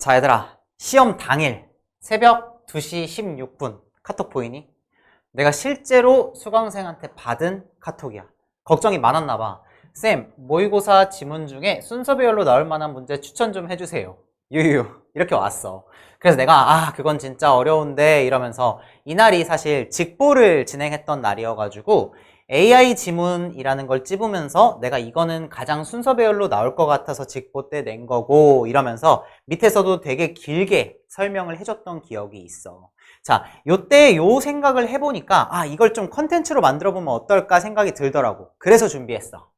자, 얘들아, 시험 당일 새벽 2시 16분 카톡 보이니? 내가 실제로 수강생한테 받은 카톡이야. 걱정이 많았나 봐. 쌤, 모의고사 지문 중에 순서별로 나올 만한 문제 추천 좀 해주세요. 유유 이렇게 왔어. 그래서 내가 그건 진짜 어려운데 이러면서, 이날이 사실 직보를 진행했던 날이어가지고 AI 지문이라는 걸 찝으면서 내가 이거는 가장 순서배열로 나올 것 같아서 직보 때 낸 거고 이러면서 밑에서도 되게 길게 설명을 해줬던 기억이 있어. 자, 요때 요 생각을 해보니까 이걸 좀 컨텐츠로 만들어보면 어떨까 생각이 들더라고. 그래서 준비했어.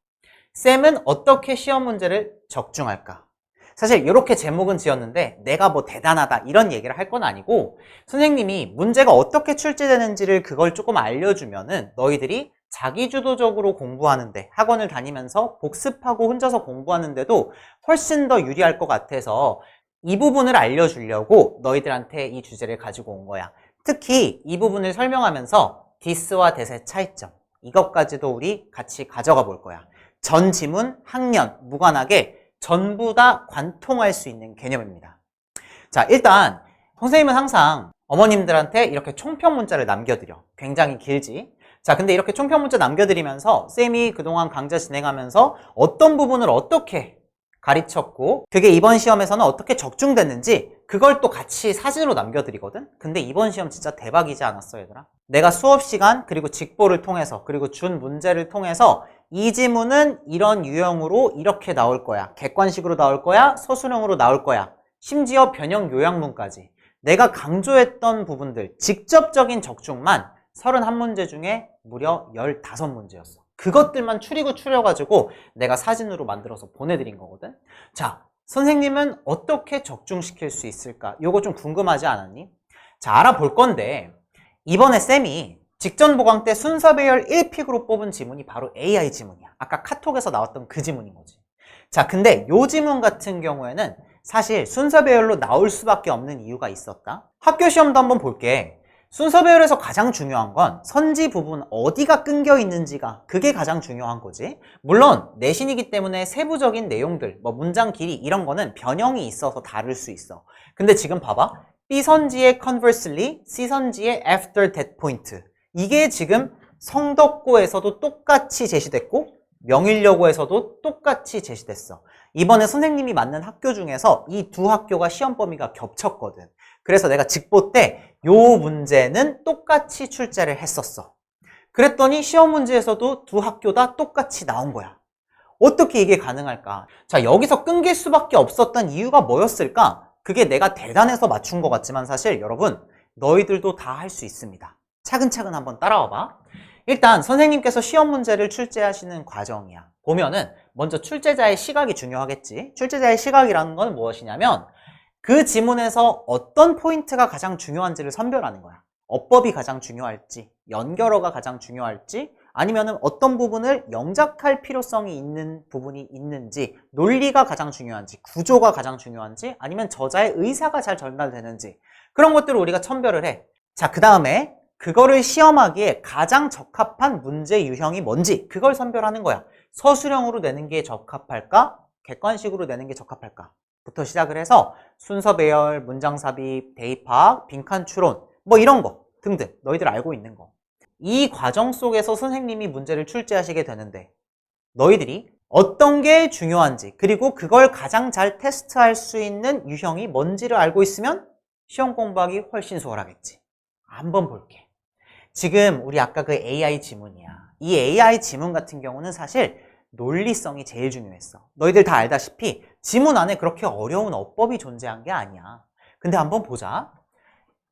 쌤은 어떻게 시험 문제를 적중할까? 사실 이렇게 제목은 지었는데 내가 뭐 대단하다 이런 얘기를 할 건 아니고, 선생님이 문제가 어떻게 출제되는지를 그걸 조금 알려주면은 너희들이 자기주도적으로 공부하는데, 학원을 다니면서 복습하고 혼자서 공부하는데도 훨씬 더 유리할 것 같아서 이 부분을 알려주려고 너희들한테 이 주제를 가지고 온 거야. 특히 이 부분을 설명하면서 디스와 댓의 차이점, 이것까지도 우리 같이 가져가 볼 거야. 전 지문, 학년 무관하게 전부 다 관통할 수 있는 개념입니다. 자, 일단 선생님은 항상 어머님들한테 이렇게 총평 문자를 남겨드려. 굉장히 길지? 자, 근데 이렇게 총평 문자 남겨드리면서 쌤이 그동안 강좌 진행하면서 어떤 부분을 어떻게 가르쳤고 그게 이번 시험에서는 어떻게 적중됐는지 그걸 또 같이 사진으로 남겨드리거든? 근데 이번 시험 진짜 대박이지 않았어, 얘들아? 내가 수업 시간 그리고 직보를 통해서 그리고 준 문제를 통해서 이 지문은 이런 유형으로 이렇게 나올 거야. 객관식으로 나올 거야. 서술형으로 나올 거야. 심지어 변형 요약문까지. 내가 강조했던 부분들, 직접적인 적중만 31문제 중에 무려 15문제였어. 그것들만 추려가지고 내가 사진으로 만들어서 보내드린 거거든. 자, 선생님은 어떻게 적중시킬 수 있을까? 요거 좀 궁금하지 않았니? 자, 알아볼 건데, 이번에 쌤이 직전 보강 때 순서 배열 1픽으로 뽑은 지문이 바로 AI 지문이야. 아까 카톡에서 나왔던 그 지문인 거지. 자, 근데 요 지문 같은 경우에는 사실 순서 배열로 나올 수밖에 없는 이유가 있었다. 학교 시험도 한번 볼게. 순서 배열에서 가장 중요한 건 선지 부분 어디가 끊겨 있는지가, 그게 가장 중요한 거지. 물론 내신이기 때문에 세부적인 내용들, 뭐 문장 길이 이런 거는 변형이 있어서 다를 수 있어. 근데 지금 봐봐. B선지의 conversely, C선지의 after that point. 이게 지금 성덕고에서도 똑같이 제시됐고 명일여고에서도 똑같이 제시됐어. 이번에 선생님이 만난 학교 중에서 이 두 학교가 시험 범위가 겹쳤거든. 그래서 내가 직보 때 요 문제는 똑같이 출제를 했었어. 그랬더니 시험 문제에서도 두 학교 다 똑같이 나온 거야. 어떻게 이게 가능할까? 자, 여기서 끊길 수밖에 없었던 이유가 뭐였을까? 그게 내가 대단해서 맞춘 것 같지만 사실 여러분, 너희들도 다 할 수 있습니다. 차근차근 한번 따라와봐. 일단 선생님께서 시험 문제를 출제하시는 과정이야. 보면은 먼저 출제자의 시각이 중요하겠지. 출제자의 시각이라는 건 무엇이냐면 그 지문에서 어떤 포인트가 가장 중요한지를 선별하는 거야. 어법이 가장 중요할지, 연결어가 가장 중요할지, 아니면은 어떤 부분을 영작할 필요성이 있는 부분이 있는지, 논리가 가장 중요한지, 구조가 가장 중요한지, 아니면 저자의 의사가 잘 전달되는지, 그런 것들을 우리가 선별을 해. 자, 그 다음에 그거를 시험하기에 가장 적합한 문제 유형이 뭔지 그걸 선별하는 거야. 서술형으로 내는 게 적합할까? 객관식으로 내는 게 적합할까? 부터 시작을 해서 순서 배열, 문장 삽입, 대입 파악, 빈칸 추론, 뭐 이런 거 등등 너희들 알고 있는 거. 이 과정 속에서 선생님이 문제를 출제하시게 되는데 너희들이 어떤 게 중요한지, 그리고 그걸 가장 잘 테스트할 수 있는 유형이 뭔지를 알고 있으면 시험 공부하기 훨씬 수월하겠지. 한번 볼게. 지금 우리 아까 그 AI 지문이야. 이 AI 지문 같은 경우는 사실 논리성이 제일 중요했어. 너희들 다 알다시피 지문 안에 그렇게 어려운 어법이 존재한 게 아니야. 근데 한번 보자.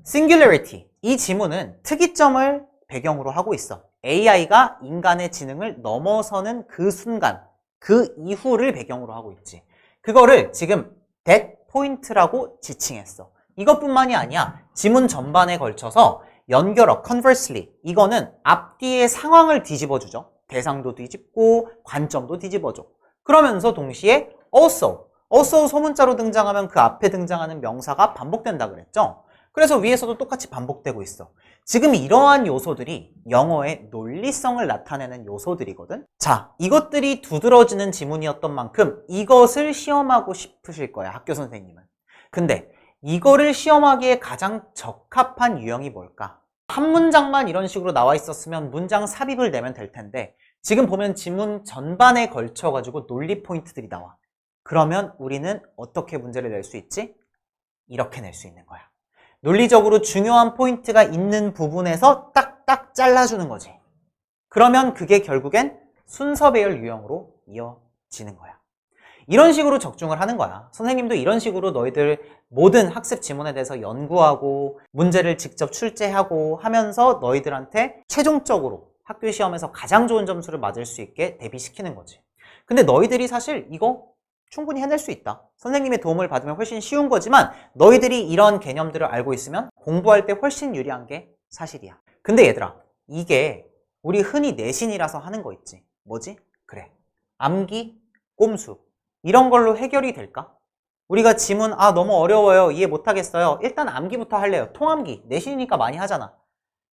Singularity. 이 지문은 특이점을 배경으로 하고 있어. AI가 인간의 지능을 넘어서는 그 순간, 그 이후를 배경으로 하고 있지. 그거를 지금 that point라고 지칭했어. 이것뿐만이 아니야. 지문 전반에 걸쳐서 연결어, conversely. 이거는 앞뒤의 상황을 뒤집어주죠. 대상도 뒤집고 관점도 뒤집어줘. 그러면서 동시에 also 소문자로 등장하면 그 앞에 등장하는 명사가 반복된다 그랬죠. 그래서 위에서도 똑같이 반복되고 있어. 지금 이러한 요소들이 영어의 논리성을 나타내는 요소들이거든. 자, 이것들이 두드러지는 지문이었던 만큼 이것을 시험하고 싶으실 거야, 학교 선생님은. 근데 이거를 시험하기에 가장 적합한 유형이 뭘까? 한 문장만 이런 식으로 나와 있었으면 문장 삽입을 내면 될 텐데 지금 보면 지문 전반에 걸쳐 가지고 논리 포인트들이 나와. 그러면 우리는 어떻게 문제를 낼 수 있지? 이렇게 낼 수 있는 거야. 논리적으로 중요한 포인트가 있는 부분에서 딱딱 잘라주는 거지. 그러면 그게 결국엔 순서 배열 유형으로 이어지는 거야. 이런 식으로 적중을 하는 거야. 선생님도 이런 식으로 너희들 모든 학습 지문에 대해서 연구하고 문제를 직접 출제하고 하면서 너희들한테 최종적으로 학교 시험에서 가장 좋은 점수를 맞을 수 있게 대비시키는 거지. 근데 너희들이 사실 이거 충분히 해낼 수 있다. 선생님의 도움을 받으면 훨씬 쉬운 거지만 너희들이 이런 개념들을 알고 있으면 공부할 때 훨씬 유리한 게 사실이야. 근데 얘들아, 이게 우리 흔히 내신이라서 하는 거 있지. 뭐지? 그래, 암기, 꼼수 이런 걸로 해결이 될까? 우리가 지문 너무 어려워요, 이해 못하겠어요, 일단 암기부터 할래요. 통암기, 내신이니까 많이 하잖아.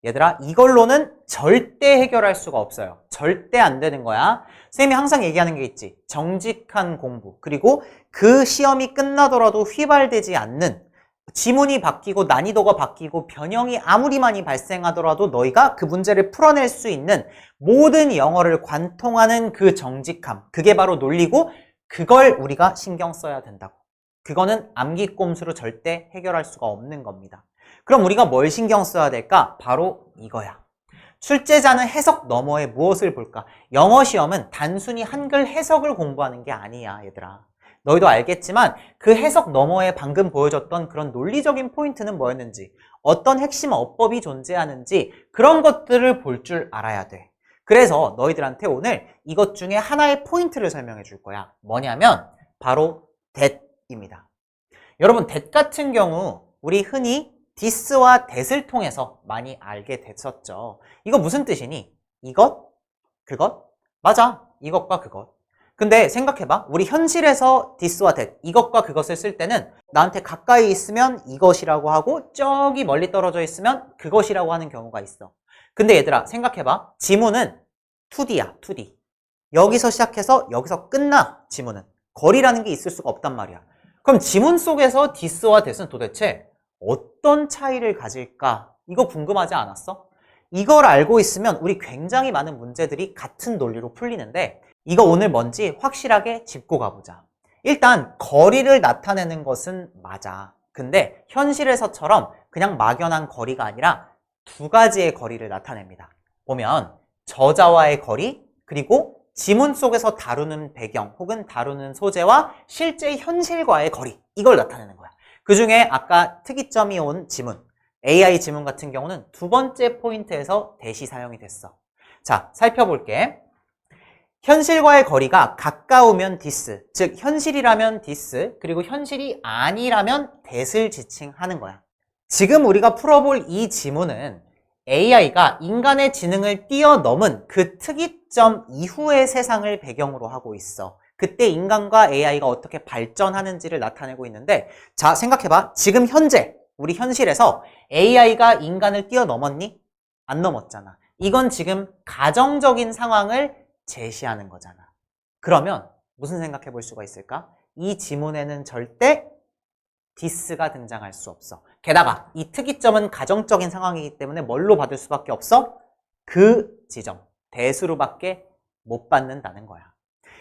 얘들아, 이걸로는 절대 해결할 수가 없어요. 절대 안 되는 거야. 선생님이 항상 얘기하는 게 있지. 정직한 공부, 그리고 그 시험이 끝나더라도 휘발되지 않는, 지문이 바뀌고 난이도가 바뀌고 변형이 아무리 많이 발생하더라도 너희가 그 문제를 풀어낼 수 있는 모든 영어를 관통하는 그 정직함, 그게 바로 논리고 그걸 우리가 신경 써야 된다고. 그거는 암기 꼼수로 절대 해결할 수가 없는 겁니다. 그럼 우리가 뭘 신경 써야 될까? 바로 이거야. 출제자는 해석 너머에 무엇을 볼까? 영어 시험은 단순히 한글 해석을 공부하는 게 아니야, 얘들아. 너희도 알겠지만 그 해석 너머에 방금 보여줬던 그런 논리적인 포인트는 뭐였는지, 어떤 핵심 어법이 존재하는지 그런 것들을 볼 줄 알아야 돼. 그래서 너희들한테 오늘 이것 중에 하나의 포인트를 설명해 줄 거야. 뭐냐면 바로 that입니다. 여러분, that 같은 경우 우리 흔히 this와 that을 통해서 많이 알게 됐었죠. 이거 무슨 뜻이니? 이것? 그것? 맞아, 이것과 그것. 근데 생각해봐. 우리 현실에서 this와 that, 이것과 그것을 쓸 때는 나한테 가까이 있으면 이것이라고 하고 저기 멀리 떨어져 있으면 그것이라고 하는 경우가 있어. 근데 얘들아, 생각해봐. 지문은 2D야, 2D. 여기서 시작해서 여기서 끝나, 지문은. 거리라는 게 있을 수가 없단 말이야. 그럼 지문 속에서 this와 that은 도대체 어떤 차이를 가질까? 이거 궁금하지 않았어? 이걸 알고 있으면 우리 굉장히 많은 문제들이 같은 논리로 풀리는데 이거 오늘 뭔지 확실하게 짚고 가보자. 일단 거리를 나타내는 것은 맞아. 근데 현실에서처럼 그냥 막연한 거리가 아니라 두 가지의 거리를 나타냅니다. 보면 저자와의 거리, 그리고 지문 속에서 다루는 배경 혹은 다루는 소재와 실제 현실과의 거리, 이걸 나타내는 거야. 그 중에 아까 특이점이 온 지문, AI 지문 같은 경우는 두 번째 포인트에서 that이 사용이 됐어. 자, 살펴볼게. 현실과의 거리가 가까우면 this, 즉 현실이라면 this, 그리고 현실이 아니라면 that을 지칭하는 거야. 지금 우리가 풀어볼 이 지문은 AI가 인간의 지능을 뛰어넘은 그 특이점 이후의 세상을 배경으로 하고 있어. 그때 인간과 AI가 어떻게 발전하는지를 나타내고 있는데, 자, 생각해봐. 지금 현재 우리 현실에서 AI가 인간을 뛰어넘었니? 안 넘었잖아. 이건 지금 가정적인 상황을 제시하는 거잖아. 그러면 무슨 생각해 볼 수가 있을까? 이 지문에는 절대 this가 등장할 수 없어. 게다가 이 특이점은 가정적인 상황이기 때문에 뭘로 받을 수밖에 없어? 그 지점, that으로밖에 못 받는다는 거야.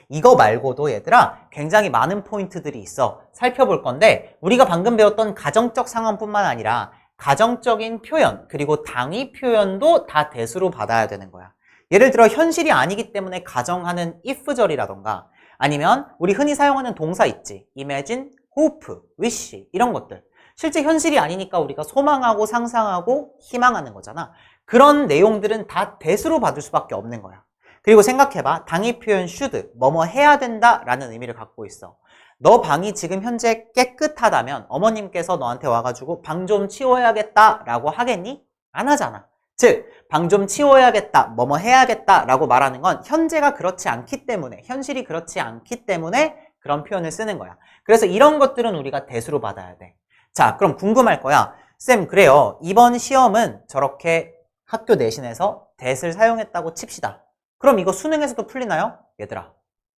이거 말고도 얘들아 굉장히 많은 포인트들이 있어. 살펴볼 건데 우리가 방금 배웠던 가정적 상황뿐만 아니라 가정적인 표현 그리고 당위 표현도 다 that으로 받아야 되는 거야. 예를 들어 현실이 아니기 때문에 가정하는 if절이라던가 아니면 우리 흔히 사용하는 동사 있지. imagine, hope, wish 이런 것들. 실제 현실이 아니니까 우리가 소망하고 상상하고 희망하는 거잖아. 그런 내용들은 다 that으로 받을 수밖에 없는 거야. 그리고 생각해봐. 당위 표현 should, 뭐뭐 해야 된다 라는 의미를 갖고 있어. 너 방이 지금 현재 깨끗하다면 어머님께서 너한테 와가지고 방 좀 치워야겠다 라고 하겠니? 안 하잖아. 즉, 방 좀 치워야겠다, 뭐뭐 해야겠다 라고 말하는 건 현재가 그렇지 않기 때문에, 현실이 그렇지 않기 때문에 그런 표현을 쓰는 거야. 그래서 이런 것들은 우리가 that으로 받아야 돼. 자, 그럼 궁금할 거야. 쌤, 그래요. 이번 시험은 저렇게 학교 내신에서 that을 사용했다고 칩시다. 그럼 이거 수능에서도 풀리나요? 얘들아,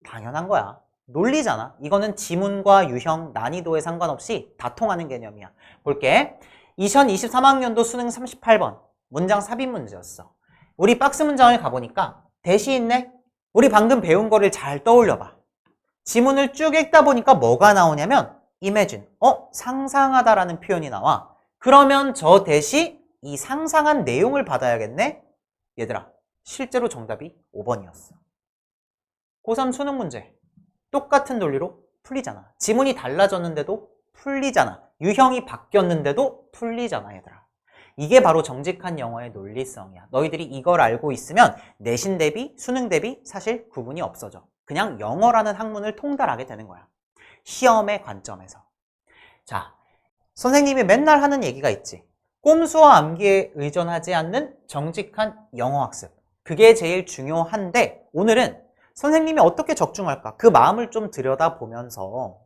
당연한 거야. 논리잖아. 이거는 지문과 유형, 난이도에 상관없이 다 통하는 개념이야. 볼게. 2023학년도 수능 38번 문장 삽입 문제였어. 우리 박스 문장을 가보니까 대시 있네? 우리 방금 배운 거를 잘 떠올려봐. 지문을 쭉 읽다 보니까 뭐가 나오냐면 imagine, 상상하다라는 표현이 나와. 그러면 저 대시 이 상상한 내용을 받아야겠네? 얘들아, 실제로 정답이 5번이었어. 고3 수능 문제 똑같은 논리로 풀리잖아. 지문이 달라졌는데도 풀리잖아. 유형이 바뀌었는데도 풀리잖아, 얘들아. 이게 바로 정직한 영어의 논리성이야. 너희들이 이걸 알고 있으면 내신 대비, 수능 대비 사실 구분이 없어져. 그냥 영어라는 학문을 통달하게 되는 거야. 시험의 관점에서. 자, 선생님이 맨날 하는 얘기가 있지. 꼼수와 암기에 의존하지 않는 정직한 영어 학습. 그게 제일 중요한데 오늘은 선생님이 어떻게 적중할까? 그 마음을 좀 들여다보면서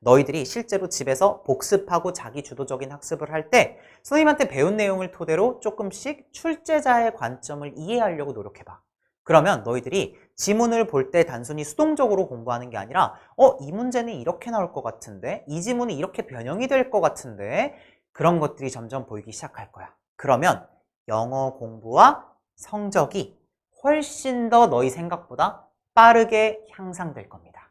너희들이 실제로 집에서 복습하고 자기 주도적인 학습을 할 때 선생님한테 배운 내용을 토대로 조금씩 출제자의 관점을 이해하려고 노력해봐. 그러면 너희들이 지문을 볼 때 단순히 수동적으로 공부하는 게 아니라 이 문제는 이렇게 나올 것 같은데 이 지문이 이렇게 변형이 될 것 같은데 그런 것들이 점점 보이기 시작할 거야. 그러면 영어 공부와 성적이 훨씬 더 너희 생각보다 빠르게 향상될 겁니다.